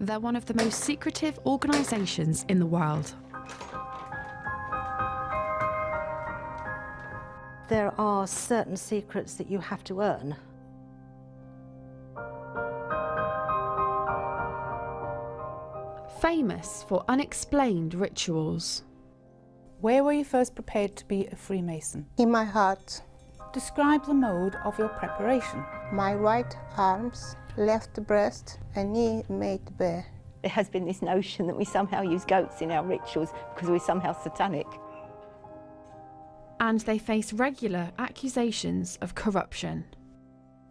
They're one of the most secretive organisations in the world. There are certain secrets that you have to earn. Famous for unexplained rituals. Where were you first prepared to be a Freemason? In my heart. Describe the mode of your preparation. My right arms, left breast and knee made bare. There has been this notion that we somehow use goats in our rituals because we're somehow satanic. And they face regular accusations of corruption.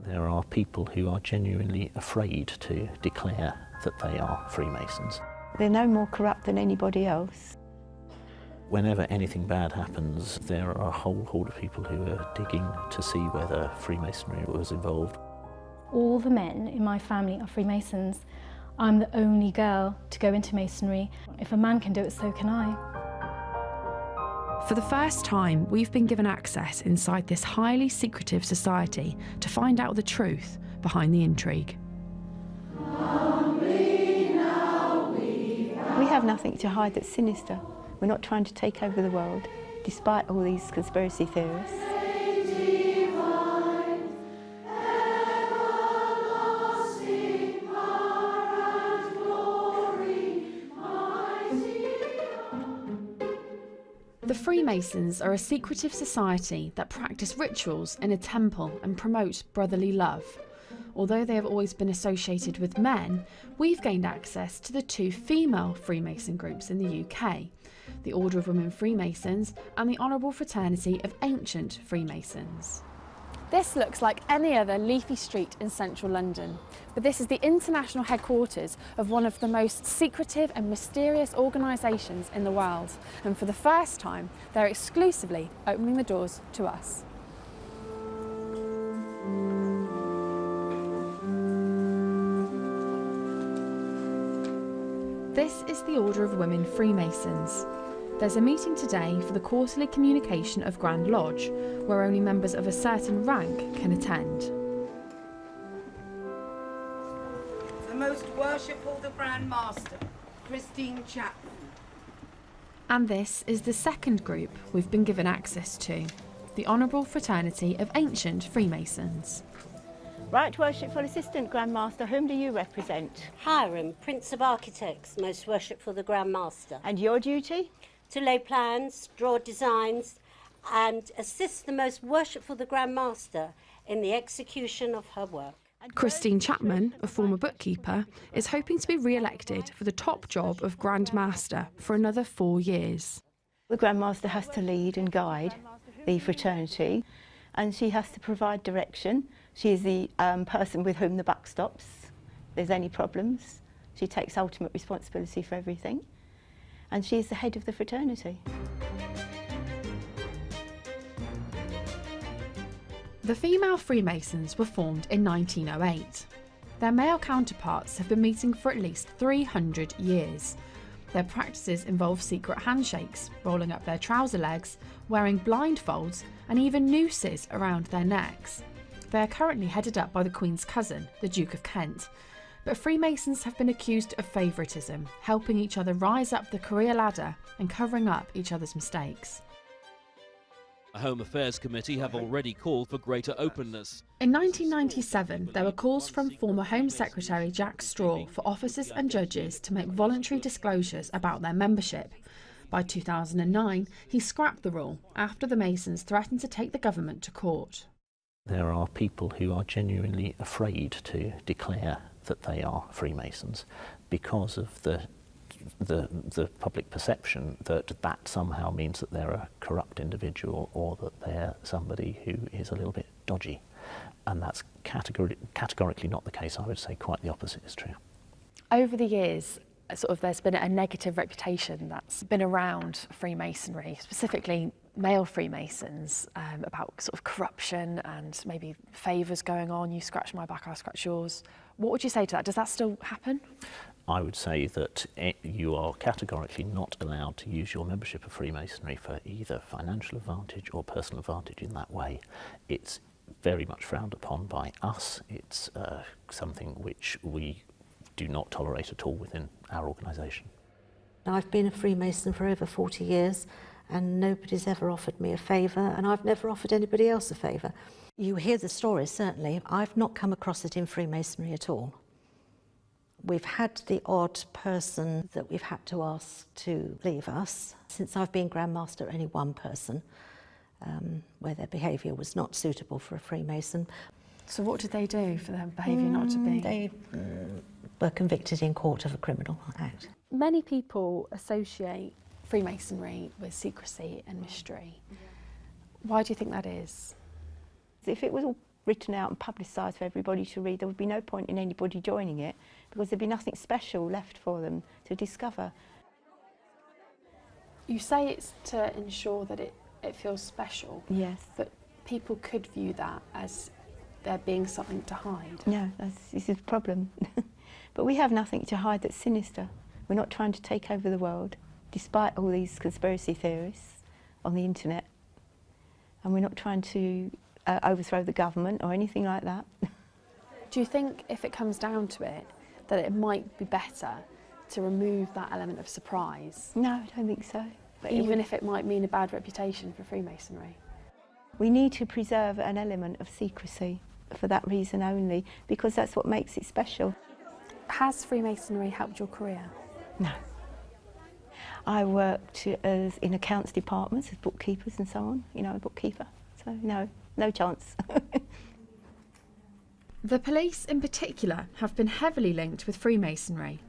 There are people who are genuinely afraid to declare that they are Freemasons. They're no more corrupt than anybody else. Whenever anything bad happens, there are a whole horde of people who are digging to see whether Freemasonry was involved. All the men in my family are Freemasons. I'm the only girl to go into Masonry. If a man can do it, so can I. For the first time, we've been given access inside this highly secretive society to find out the truth behind the intrigue. We have nothing to hide that's sinister. We're not trying to take over the world, despite all these conspiracy theorists. The Freemasons are a secretive society that practice rituals in a temple and promote brotherly love. Although they have always been associated with men, we've gained access to the two female Freemason groups in the UK, the Order of Women Freemasons and the Honourable Fraternity of Ancient Freemasons. This looks like any other leafy street in central London, but this is the international headquarters of one of the most secretive and mysterious organisations in the world, and for the first time they're exclusively opening the doors to us. This is the Order of Women Freemasons. There's a meeting today for the quarterly communication of Grand Lodge, where only members of a certain rank can attend. The Most Worshipful the Grand Master, Christine Chapman. And this is the second group we've been given access to, the Honourable Fraternity of Ancient Freemasons. Right Worshipful Assistant Grand Master, whom do you represent? Hiram, Prince of Architects, Most Worshipful the Grand Master. And your duty? To lay plans, draw designs and assist the Most Worshipful the Grand Master in the execution of her work. Christine Chapman, a former bookkeeper, is hoping to be re-elected for the top job of Grand Master for another 4 years. The Grand Master has to lead and guide the fraternity, and she has to provide direction. She is the person with whom the buck stops. If there's any problems, she takes ultimate responsibility for everything. And she is the head of the fraternity. The female Freemasons were formed in 1908. Their male counterparts have been meeting for at least 300 years. Their practices involve secret handshakes, rolling up their trouser legs, wearing blindfolds and even nooses around their necks. They are currently headed up by the Queen's cousin, the Duke of Kent. But Freemasons have been accused of favouritism, helping each other rise up the career ladder and covering up each other's mistakes. The Home Affairs Committee have already called for greater openness. In 1997, there were calls from former Home Secretary Jack Straw for officers and judges to make voluntary disclosures about their membership. By 2009, he scrapped the rule after the Masons threatened to take the government to court. There are people who are genuinely afraid to declare that they are Freemasons because of the public perception that that somehow means that they're a corrupt individual or that they're somebody who is a little bit dodgy. And that's categorically not the case. I would say quite the opposite is true. Over the years, there's been a negative reputation that's been around Freemasonry, specifically male Freemasons, about corruption and maybe favours going on. You scratch my back, I scratch yours. What would you say to that? Does that still happen? I would say that you are categorically not allowed to use your membership of Freemasonry for either financial advantage or personal advantage in that way. It's very much frowned upon by us. It's something which we do not tolerate at all within our organisation. I've been a Freemason for over 40 years and nobody's ever offered me a favour, and I've never offered anybody else a favour. You hear the stories, certainly. I've not come across it in Freemasonry at all. We've had the odd person that we've had to ask to leave us. Since I've been Grand Master, only one person, where their behaviour was not suitable for a Freemason. So what did they do for their behaviour not to be? They were convicted in court of a criminal act. Many people associate Freemasonry with secrecy and mystery. Why do you think that is? If it was all written out and publicised for everybody to read, there would be no point in anybody joining it, because there'd be nothing special left for them to discover. You say it's to ensure that it feels special. Yes. But people could view that as there being something to hide. No, this is the problem. But we have nothing to hide that's sinister. We're not trying to take over the world, despite all these conspiracy theories on the internet. And we're not trying to overthrow the government or anything like that. Do you think, if it comes down to it, that it might be better to remove that element of surprise? No, I don't think so. But even if it might mean a bad reputation for Freemasonry? We need to preserve an element of secrecy for that reason only, because that's what makes it special. Has Freemasonry helped your career? No. I worked in accounts departments as bookkeepers and so on, you know, a bookkeeper. So no chance. The police in particular have been heavily linked with Freemasonry.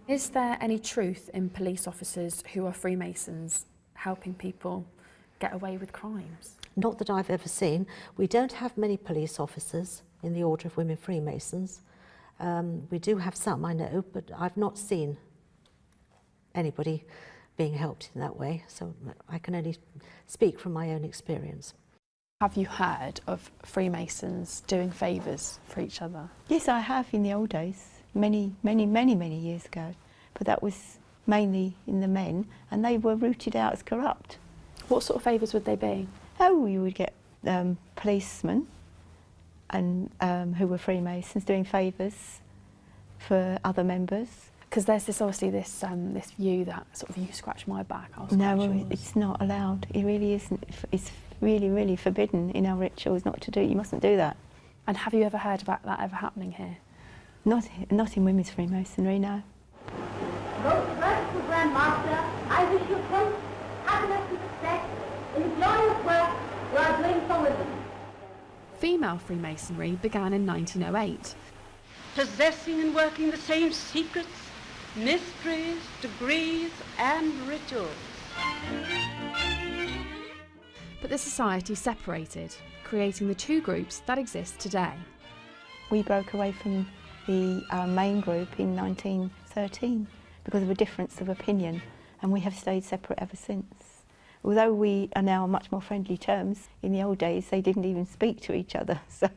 Is there any truth in police officers who are Freemasons helping people get away with crimes? Not that I've ever seen. We don't have many police officers in the Order of Women Freemasons. We do have some, I know, but I've not seen anybody being helped in that way, so I can only speak from my own experience. Have you heard of Freemasons doing favours for each other? Yes, I have in the old days, many years ago, but that was mainly in the men, and they were rooted out as corrupt. What sort of favours would they be? Oh, you would get policemen and who were Freemasons doing favours for other members. Because there's this view that sort of, you scratch my back, I'll scratch yours. No, it's not allowed. It really isn't. It's really forbidden in our rituals not to do. You mustn't do that. And have you ever heard about that ever happening here? Not in women's Freemasonry, no. Most merciful Grand Master, I wish you health, happiness and success in the glorious work you are doing for women. Female Freemasonry began in 1908. Possessing and working the same secrets, mysteries, degrees and rituals. But the society separated, creating the two groups that exist today. We broke away from the main group in 1913 because of a difference of opinion, and we have stayed separate ever since. Although we are now on much more friendly terms, in the old days they didn't even speak to each other. So.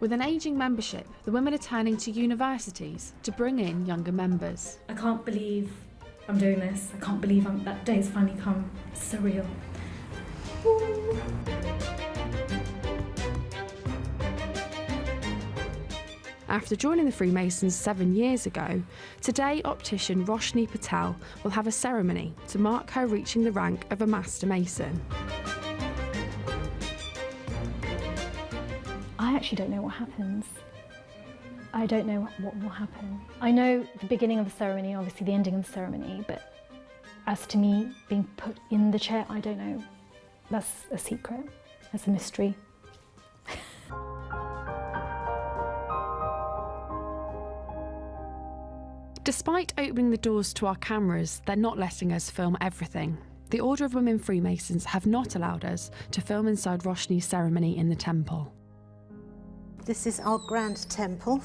With an ageing membership, the women are turning to universities to bring in younger members. I can't believe I'm doing this. I can't believe that day has finally come. It's surreal. After joining the Freemasons 7 years ago, today optician Roshni Patel will have a ceremony to mark her reaching the rank of a Master Mason. I actually don't know what happens. I don't know what will happen. I know the beginning of the ceremony, obviously the ending of the ceremony, but as to me being put in the chair, I don't know. That's a secret. That's a mystery. Despite opening the doors to our cameras, they're not letting us film everything. The Order of Women Freemasons have not allowed us to film inside Roshni's ceremony in the temple. This is our grand temple.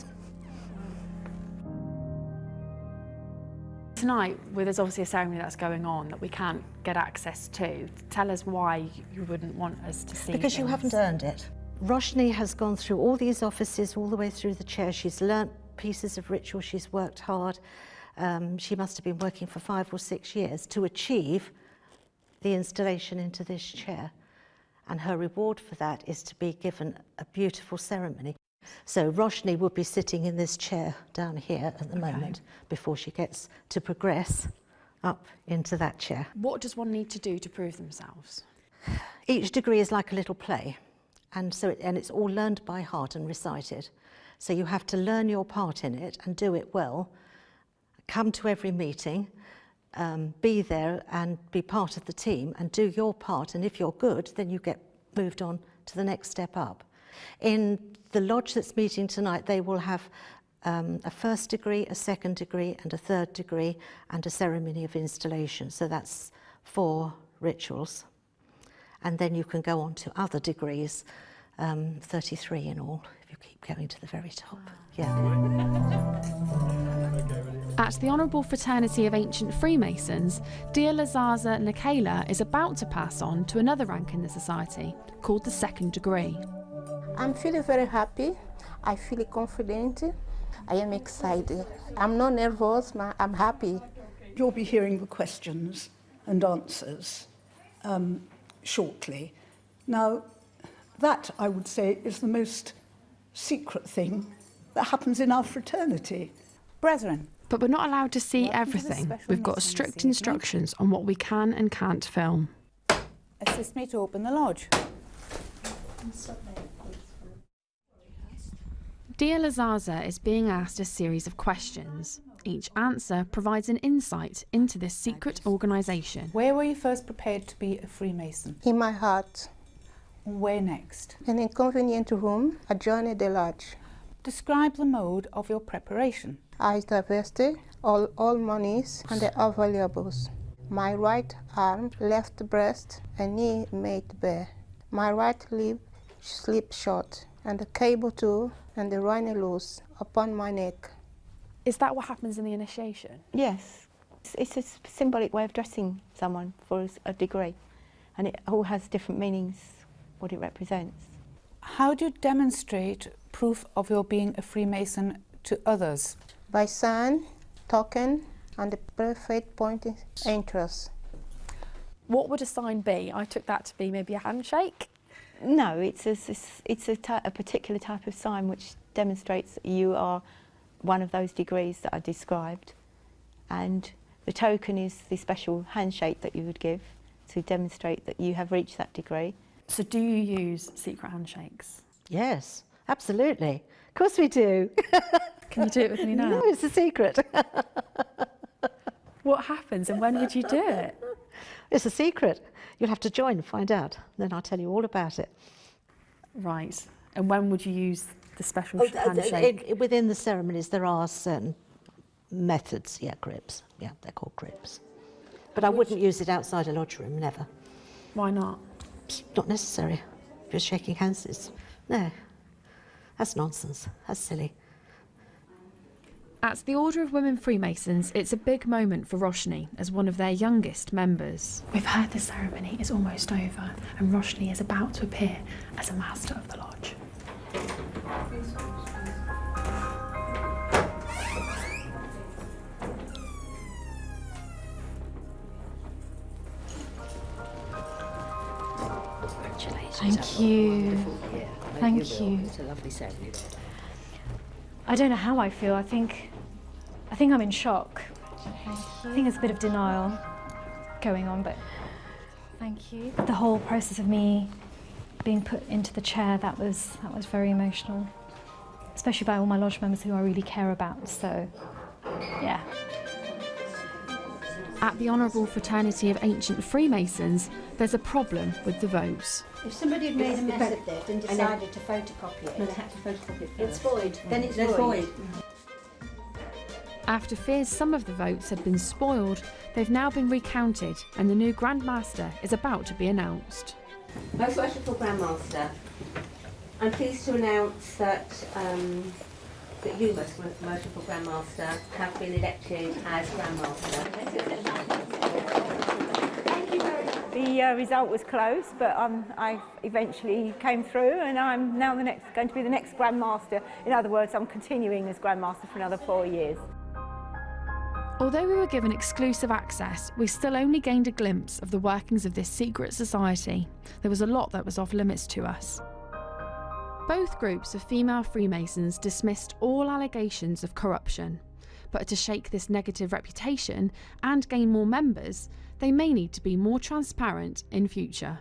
Tonight, there's obviously a ceremony that's going on that we can't get access to. Tell us why you wouldn't want us to see Because things. you haven't earned it. Roshni has gone through all these offices, all the way through the chair. She's learnt pieces of ritual, she's worked hard. She must have been working for 5 or 6 years to achieve the installation into this chair. And her reward for that is to be given a beautiful ceremony. So Roshni would be sitting in this chair down here at the moment before she gets to progress up into that chair. What does one need to do to prove themselves? Each degree is like a little play, and it's all learned by heart and recited. So you have to learn your part in it and do it well, come to every meeting, be there and be part of the team and do your part, and if you're good then you get moved on to the next step up. In the lodge that's meeting tonight, they will have a first degree, a second degree and a third degree and a ceremony of installation. So that's 4 rituals. And then you can go on to other degrees, 33 in all, if you keep going to the very top. Yeah. At the Honourable Fraternity of Ancient Freemasons, dear Lazaza Nikela is about to pass on to another rank in the society, called the second degree. I'm feeling very happy. I feel confident. I am excited. I'm not nervous, I'm happy. You'll be hearing the questions and answers shortly. Now, that, I would say, is the most secret thing that happens in our fraternity. Brethren. But we're not allowed to see everything. We've got strict instructions on what we can and can't film. Assist me to open the lodge. Dear Lazaza is being asked a series of questions. Each answer provides an insight into this secret organisation. Where were you first prepared to be a Freemason? In my heart. Where next? In an inconvenient room adjoining the lodge. Describe the mode of your preparation. I divested all monies and the valuables. My right arm, left breast, and knee made bare. My right lip slipped short, and the cable too, and the rhino loose upon my neck. Is that what happens in the initiation? Yes. It's a symbolic way of dressing someone for a degree, and it all has different meanings, what it represents. How do you demonstrate proof of your being a Freemason to others? By sign, token, and the perfect pointing interest. What would a sign be? I took that to be maybe a handshake. No, it's a particular type of sign which demonstrates that you are one of those degrees that I described, and the token is the special handshake that you would give to demonstrate that you have reached that degree. So do you use secret handshakes? Yes, absolutely. Of course we do. Can you do it with me now? No, it's a secret. What happens and when would you do it? It's a secret. You'll have to join and find out. Then I'll tell you all about it. Right. And when would you use the special handshake? Within the ceremonies there are certain methods, grips. Yeah, they're called grips. But I wouldn't use it outside a lodge room, never. Why not? It's not necessary. If you're shaking hands, no. That's nonsense. That's silly. At the Order of Women Freemasons, it's a big moment for Roshni as one of their youngest members. We've heard the ceremony is almost over and Roshni is about to appear as a master of the lodge. Thank you. Thank you. It's a lovely ceremony. I don't know how I feel. I think I'm in shock. I think there's a bit of denial going on, but thank you. The whole process of me being put into the chair, that was very emotional, especially by all my lodge members who I really care about. So, yeah. At the Honourable Fraternity of Ancient Freemasons, there's a problem with the votes. If somebody had made a mess of it and decided to photocopy it, No, they had to photocopy it first. it's void. Then it's They're void. After fears some of the votes had been spoiled, they've now been recounted and the new Grand Master is about to be announced. Most Worshipful Grand Master, I'm pleased to announce that you, Most Worshipful Grand Master, have been elected as Grand Master. The result was close, but I eventually came through, and I'm now going to be the next Grand Master. In other words, I'm continuing as Grand Master for another 4 years. Although we were given exclusive access, we still only gained a glimpse of the workings of this secret society. There was a lot that was off limits to us. Both groups of female Freemasons dismissed all allegations of corruption, but to shake this negative reputation and gain more members, they may need to be more transparent in future.